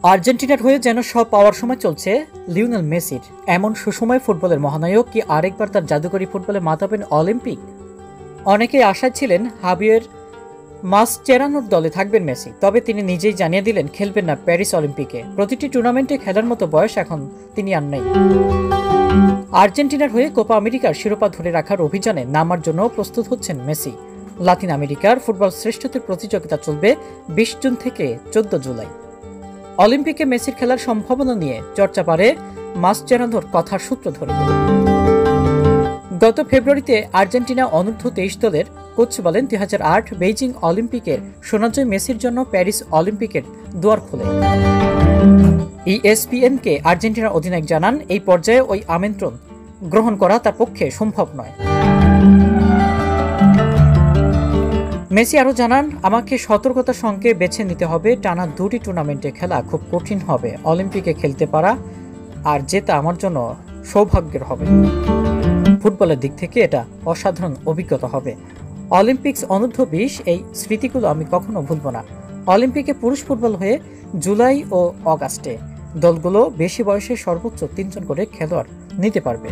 আর্জেন্টিনার হয়ে যেন সব পাওয়ার সময় চলছে লিওনেল মেসির। এমন সুসময় ফুটবলের মহানায়ক কি আরেকবার তার জাদুকরী ফুটবলে মাতাবেন অলিম্পিক? অনেকেই আশায় ছিলেন হাবিয়ের মাসচেরানোর দলে থাকবেন মেসি, তবে তিনি নিজেই জানিয়ে দিলেন খেলবেন না প্যারিস অলিম্পিকে। প্রতিটি টুর্নামেন্টে খেলার মতো বয়স এখন তিনি আর নেই। আর্জেন্টিনার হয়ে কোপা আমেরিকার শিরোপা ধরে রাখার অভিযানে নামার জন্য প্রস্তুত হচ্ছেন মেসি। লাতিন আমেরিকার ফুটবল শ্রেষ্ঠত্বের প্রতিযোগিতা চলবে ২০ জুন থেকে ১৪ জুলাই। অলিম্পিকে মেসির খেলার সম্ভাবনা নিয়ে চর্চা বাড়ে মাসচেরানোর কথার সূত্র ধরে। গত ফেব্রুয়ারিতে আর্জেন্টিনা অনূর্ধ্ব-23 দলের কোচ বলেন ২০০৮ বেইজিং অলিম্পিকের সোনাজয়ী মেসির জন্য প্যারিস অলিম্পিকের দুয়ার খোলে। ইএসপিএনকে আর্জেন্টিনার অধিনায়ক জানান এই পর্যায়ে ওই আমন্ত্রণ গ্রহণ করা তার পক্ষে সম্ভব নয়। মেসি আরও জানান, আমাকে সতর্কতার সঙ্গে বেছে নিতে হবে। টানা 2টি টুর্নামেন্টে খেলা খুব কঠিন হবে। অলিম্পিকে খেলতে পারা আর জেতা আমার জন্য সৌভাগ্যের হবে। ফুটবলের দিক থেকে এটা অসাধারণ অভিজ্ঞতা হবে। অলিম্পিক্স অনূর্ধ্ব-20 এই স্মৃতিগুলো আমি কখনো ভুলব না। অলিম্পিকে পুরুষ ফুটবল হয়ে জুলাই ও অগাস্টে দলগুলো বেশি বয়সে সর্বোচ্চ 3 জন করে খেলোয়াড় নিতে পারবে।